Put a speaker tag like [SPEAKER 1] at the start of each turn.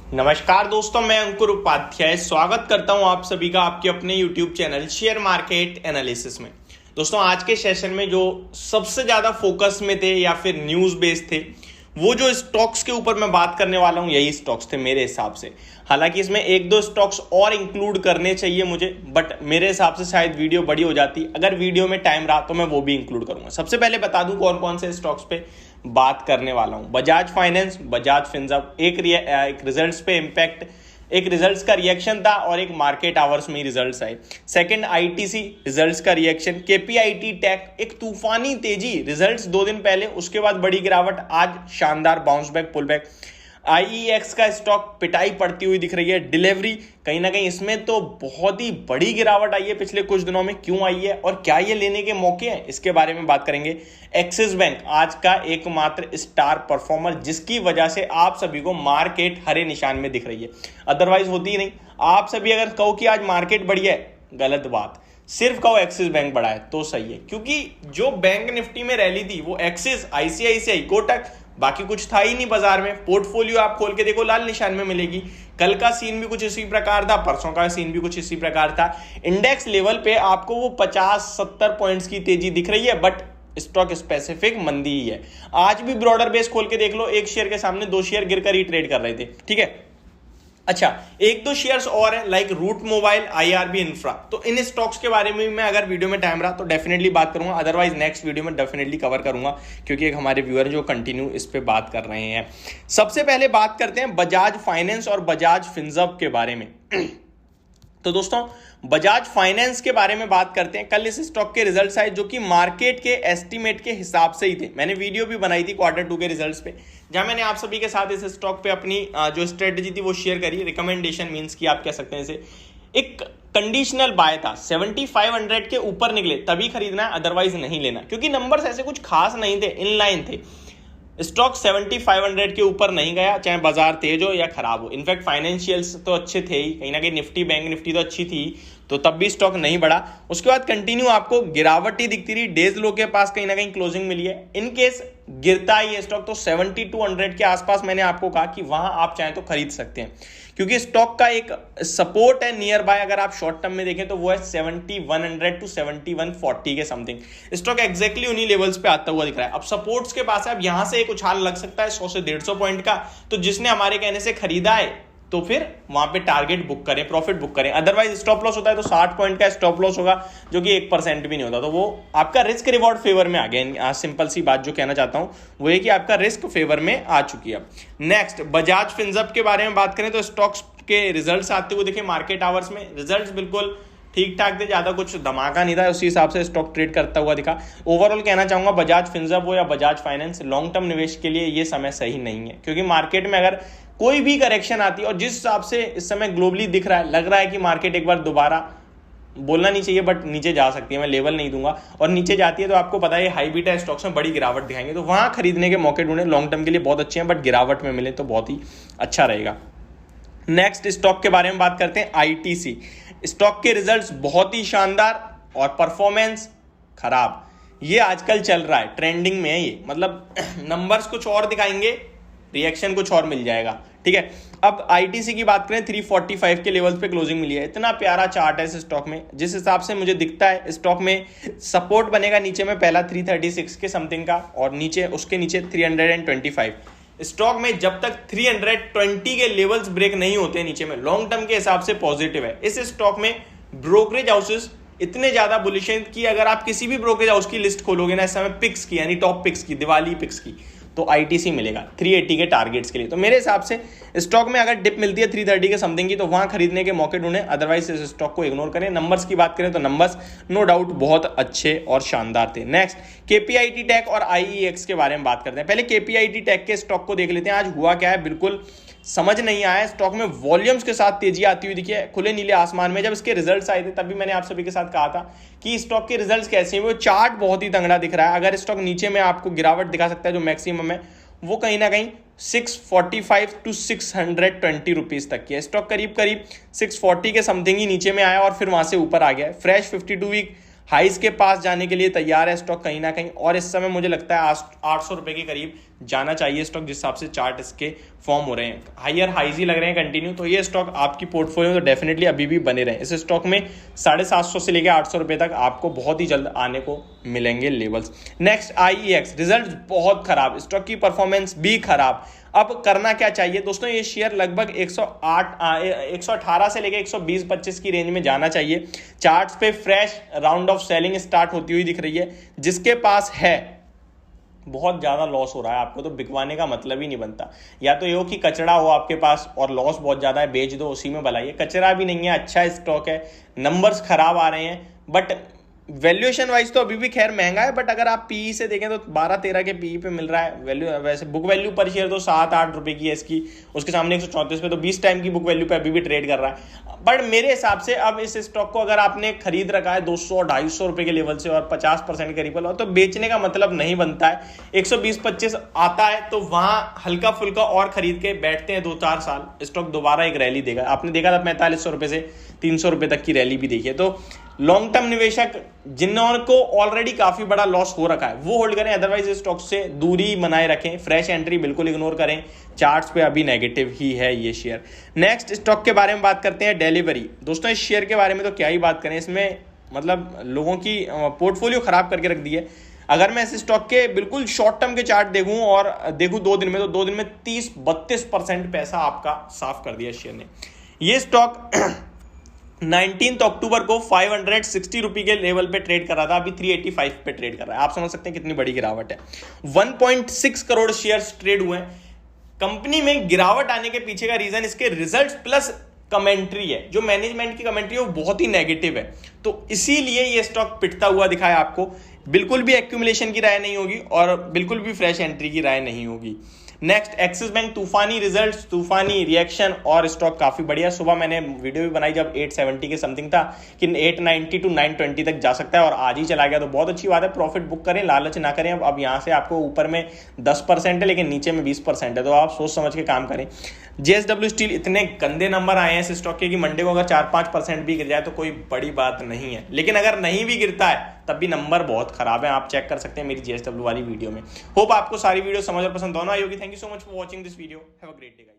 [SPEAKER 1] नमस्कार दोस्तों, मैं अंकुर उपाध्याय स्वागत करता हूं आप सभी का आपके अपने YouTube channel share market analysis में। दोस्तों, आज के सेशन में जो सबसे ज्यादा फोकस में थे या फिर न्यूज बेस्ड थे, वो जो स्टॉक्स के ऊपर मैं बात करने वाला हूं, यही स्टॉक्स थे मेरे हिसाब से। हालांकि इसमें एक दो स्टॉक्स और इंक्लूड करने चाहिए मुझे, बट मेरे हिसाब से शायद वीडियो बड़ी हो जाती। अगर वीडियो में टाइम रहा तो मैं वो भी इंक्लूड करूंगा। सबसे पहले बता दूं कौन कौन से स्टॉक्स पे बात करने वाला हूं। बजाज फाइनेंस, बजाज फिनसर्व, एक रिजल्ट्स पे इंपैक्ट, एक रिजल्ट्स का रिएक्शन था और एक मार्केट आवर्स में ही रिजल्ट्स आए। सेकंड, आईटीसी रिजल्ट्स का रिएक्शन। केपीआईटी टेक, एक तूफानी तेजी रिजल्ट्स 2 दिन पहले, उसके बाद बड़ी गिरावट, आज शानदार bounce back, pull back. IEX का स्टॉक पिटाई पड़ती हुई दिख रही है। डिलीवरी कहीं ना कहीं इसमें तो बहुत ही बड़ी गिरावट आई है पिछले कुछ दिनों में, क्यों आई है और क्या ये लेने के मौके हैं, इसके बारे में बात करेंगे। एक्सिस बैंक आज का एकमात्र स्टार परफॉर्मर, जिसकी वजह से आप सभी को मार्केट हरे निशान में दिख रही है, अदरवाइज होती ही नहीं। आप सभी अगर कहो कि आज मार्केट बढ़िया है, गलत बात। सिर्फ कहो एक्सिस बैंक बढ़ा है तो सही है, क्योंकि जो बैंक निफ्टी में रैली थी वो एक्सिस, आईसीआईसीआई, कोटक, बाकी कुछ था ही नहीं बाजार में। पोर्टफोलियो आप खोल के देखो, लाल निशान में मिलेगी। कल का सीन भी कुछ इसी प्रकार था, परसों का सीन भी कुछ इसी प्रकार था। इंडेक्स लेवल पे आपको वो 50-70 पॉइंट्स की तेजी दिख रही है, बट स्टॉक स्पेसिफिक मंदी ही है। आज भी ब्रॉडर बेस खोल के देख लो, एक शेयर के सामने 2 शेयर गिरकर ही ट्रेड कर रहे थे, ठीक है। अच्छा, एक दो शेयर्स और हैं like route mobile, IRB infra. तो इन स्टॉक्स के बारे में मैं अगर वीडियो में टाइम रहा तो डेफिनेटली बात करूंगा, अदरवाइज नेक्स्ट वीडियो में डेफिनेटली कवर करूंगा, क्योंकि एक हमारे व्यूअर जो कंटिन्यू इस पे बात कर रहे हैं। सबसे पहले बात करते हैं बजाज फाइनेंस और बजाज फिनसर्व के बारे में। तो दोस्तों, बजाज फाइनेंस के बारे में बात करते हैं। कल इस स्टॉक के रिजल्ट्स आए जो कि मार्केट के एस्टीमेट के हिसाब से ही थे। मैंने वीडियो भी बनाई थी Q2 के रिजल्ट्स पे, जहां मैंने आप सभी के साथ इस स्टॉक पे अपनी जो स्ट्रेटेजी थी वो शेयर करी। रिकमेंडेशन मींस की आप कह सकते हैं इसे। एक कंडीशनल बाय था, 7500 के ऊपर निकले तभी खरीदना है, अदरवाइज नहीं लेना, क्योंकि नंबर्स ऐसे कुछ खास नहीं थे, इनलाइन थे। स्टॉक 7500 के ऊपर नहीं गया, चाहे बाजार तेज हो या खराब हो। इनफैक्ट फाइनेंशियल्स तो अच्छे थे ही, कहीं ना कहीं निफ्टी, बैंक निफ्टी तो अच्छी थी, तो तब भी स्टॉक नहीं बढ़ा। उसके बाद कंटिन्यू आपको गिरावट ही दिखती रही, डेज लो के पास कहीं ना कहीं क्लोजिंग मिली है। इन केस गिरता ही स्टॉक तो 7200 के आसपास मैंने आपको कहा कि वहां आप चाहें तो खरीद सकते हैं, क्योंकि स्टॉक का एक सपोर्ट है नियर बाय। अगर आप शॉर्ट टर्म में देखें तो वो है 7100 टू 7140 के समथिंग। स्टॉक एग्जैक्टली उन्हीं लेवल्स पे आता हुआ दिख रहा है। अब सपोर्ट्स के पास है, अब यहां से एक उछाल लग सकता है 100 से 150 पॉइंट का, तो जिसने हमारे कहने से खरीदा है तो फिर वहां पे टारगेट बुक करें, प्रॉफिट बुक करें। अदरवाइज स्टॉप लॉस होता है तो 60 पॉइंट का स्टॉप लॉस होगा, जो कि 1% भी नहीं होता, तो वो आपका रिस्क रिवॉर्ड फेवर में आ गया। सिंपल सी बात जो कहना चाहता हूं वो ये कि आपका रिस्क फेवर में आ चुकी है। नेक्स्ट, बजाज फिनसर्व के बारे में बात करें तो स्टॉक्स के रिजल्ट्स आते हुए देखे मार्केट आवर्स में, रिजल्ट्स बिल्कुल ठीक ठाक थे, ज्यादा कुछ धमाका नहीं था, उसी हिसाब से स्टॉक ट्रेड करता हुआ दिखा। ओवरऑल कहना चाहूंगा बजाज फिनसर्व हो या बजाज फाइनेंस, लॉन्ग टर्म निवेश के लिए ये समय सही नहीं है, क्योंकि मार्केट में अगर कोई भी करेक्शन आती है, और जिस हिसाब से इस समय ग्लोबली दिख रहा है, लग रहा है कि मार्केट एक बार दोबारा, बोलना नहीं चाहिए बट नीचे जा सकती है, मैं लेवल नहीं दूंगा, और नीचे जाती है तो आपको पता है हाई बीटा स्टॉक्स में बड़ी गिरावट दिखाएंगे, तो वहां खरीदने के मौके ढूंढे। लॉन्ग टर्म के लिए बहुत अच्छे हैं, बट गिरावट में मिले तो बहुत ही अच्छा रहेगा। नेक्स्ट स्टॉक के बारे में बात करते हैं, आईटीसी। स्टॉक के रिजल्ट्स बहुत ही शानदार और परफॉर्मेंस खराब, ये आजकल चल रहा है, ट्रेंडिंग में है ये। मतलब नंबर्स कुछ और दिखाएंगे, रिएक्शन कुछ और मिल जाएगा, ठीक है। अब आईटीसी की बात करें, 345 के लेवल्स पे क्लोजिंग मिली है। इतना प्यारा चार्ट है इस स्टॉक में, जिस हिसाब से मुझे दिखता है स्टॉक में सपोर्ट बनेगा नीचे में पहला 336 के समथिंग का, और नीचे उसके नीचे 325। स्टॉक में जब तक 320 के लेवल्स ब्रेक नहीं होते नीचे में, लॉन्ग टर्म के हिसाब से पॉजिटिव है। इस स्टॉक में ब्रोकरेज हाउसेस इतने ज्यादा बुलिश हैं कि अगर आप किसी भी ब्रोकरेज हाउस की लिस्ट खोलोगे ना इस समय पिक्स की, यानी टॉप पिक्स की, दिवाली पिक्स की, तो आईटीसी मिलेगा 380 के टारगेट्स के लिए। तो मेरे हिसाब से स्टॉक में अगर डिप मिलती है 330 के समथिंग की, तो वहां खरीदने के मौके ढूंढें, अदरवाइज इस स्टॉक को इग्नोर करें। नंबर्स की बात करें तो नंबर्स नो डाउट बहुत अच्छे और शानदार थे। नेक्स्ट, केपीआईटी टेक और आईईएक्स के बारे में बात करते हैं। पहले केपीआईटी टेक के स्टॉक को देख लेते हैं। आज हुआ क्या है बिल्कुल समझ नहीं आया। स्टॉक में वॉल्यूम्स के साथ तेजी आती हुई दिखी है, खुले नीले आसमान में। जब इसके रिजल्ट्स आए थे तब भी मैंने आप सभी के साथ कहा था कि स्टॉक के रिजल्ट्स कैसे हैं। वो चार्ट बहुत ही तंगड़ा दिख रहा है। अगर स्टॉक नीचे में आपको गिरावट दिखा सकता है, जो मैक्सिमम है वो कहीं ना कहीं 645 टू 620 रुपीज तक की है। स्टॉक करीब करीब 640 के समथिंग ही नीचे में आया और फिर वहां से ऊपर आ गया। फ्रेश 52 वीक हाइस के पास जाने के लिए तैयार है स्टॉक कहीं ना कहीं, और इस समय मुझे लगता है 800 रुपए के करीब जाना चाहिए स्टॉक, जिस हिसाब से चार्ट इसके फॉर्म हो रहे हैं, हायर हाइज ही लग रहे हैं कंटिन्यू। तो ये स्टॉक आपकी पोर्टफोलियो में तो डेफिनेटली अभी भी बने रहे। इस स्टॉक में 750 से लेकर 800 रुपए तक आपको बहुत ही जल्द आने को मिलेंगे लेवल्स। नेक्स्ट IEX, रिजल्ट बहुत खराब, स्टॉक की परफॉर्मेंस भी खराब। अब करना क्या चाहिए दोस्तों, ये शेयर लगभग 118 से लेकर 120-25 की रेंज में जाना चाहिए। चार्ट्स पे fresh round of selling start होती हुई दिख रही है। जिसके पास है बहुत ज्यादा लॉस हो रहा है, आपको तो बिकवाने का मतलब ही नहीं बनता। या तो ये हो कि कचरा हो आपके पास और लॉस बहुत ज्यादा है, बेच दो, उसी में भलाई है। कचरा भी नहीं है, अच्छा स्टॉक है, नंबर्स खराब आ रहे हैं, बट वैल्यूएशन वाइज तो अभी भी खैर महंगा है, बट अगर आप पीई से देखें तो 12-13 के पीई पे मिल रहा है वैल्यू। वैसे बुक वैल्यू पर शेयर तो 7-8 रुपए की है इसकी, उसके सामने 134 पे, तो 20 टाइम की बुक वैल्यू पे अभी भी ट्रेड कर रहा है। बट मेरे हिसाब से अब इस स्टॉक को अगर आपने खरीद रखा है 200-250 रुपए के लेवल से और 50% के रिपल, तो बेचने का मतलब नहीं बनता है। 120-25 आता है तो वहां हल्का फुल्का और खरीद के बैठते हैं 2-4 साल, स्टॉक दोबारा एक रैली देगा। आपने देखा था 4500 रुपए से 300 रुपए तक की रैली भी देखी है। तो लॉन्ग टर्म निवेशक जिनको ऑलरेडी काफी बड़ा लॉस हो रखा है वो होल्ड करें, अदरवाइज स्टॉक से दूरी बनाए रखें। फ्रेश एंट्री बिल्कुल इग्नोर करें, चार्ट्स पे अभी नेगेटिव ही है ये शेयर। नेक्स्ट स्टॉक के बारे में बात करते हैं, डिलीवरी। दोस्तों इस शेयर के बारे में तो क्या ही बात करें, इसमें मतलब लोगों की पोर्टफोलियो खराब करके रख दी है। अगर मैं इस स्टॉक के बिल्कुल शॉर्ट टर्म के चार्ट देखूं और देखूं 2 दिन में, तो 2 दिन में 30-32% पैसा आपका साफ कर दिया शेयर ने। ये स्टॉक 19 अक्टूबर को 560 रुपए के लेवल पे ट्रेड कर रहा था, अभी 385 पे ट्रेड कर रहा है। आप समझ सकते हैं कितनी बड़ी गिरावट है। 1.6 करोड़ शेयर्स ट्रेड हुए हैं। कंपनी में गिरावट आने के पीछे का रीजन इसके रिजल्ट्स प्लस कमेंट्री है। जो मैनेजमेंट की कमेंट्री है वो बहुत ही नेगेटिव है, तो इसीलिए ये स्टॉक पिटता हुआ दिखाया आपको। बिल्कुल भी एक्यूमुलेशन की राय नहीं होगी और बिल्कुल भी फ्रेश एंट्री की राय नहीं होगी। नेक्स्ट एक्सिस बैंक, तूफानी रिजल्ट्स, तूफानी रिएक्शन और स्टॉक काफी बढ़िया। सुबह मैंने वीडियो भी बनाई जब 870 के समथिंग था कि 890 to 920 तक जा सकता है, और आज ही चला गया, तो बहुत अच्छी बात है। प्रॉफिट बुक करें, लालच ना करें। अब यहाँ से आपको ऊपर में 10% है लेकिन नीचे में 20% है, तो आप सोच समझ के काम करें। JSW स्टील, इतने गंदे नंबर आए हैं इस स्टॉक के कि मंडे को अगर 4-5% भी गिर जाए तो कोई बड़ी बात नहीं है, लेकिन अगर नहीं भी गिरता है तब भी नंबर बहुत खराब है। आप चेक कर सकते हैं मेरी JSW वाली वीडियो में। होप आपको सारी वीडियो समझ और पसंद दोनों आई होगी। Thank you so much for watching this video. Have a great day guys.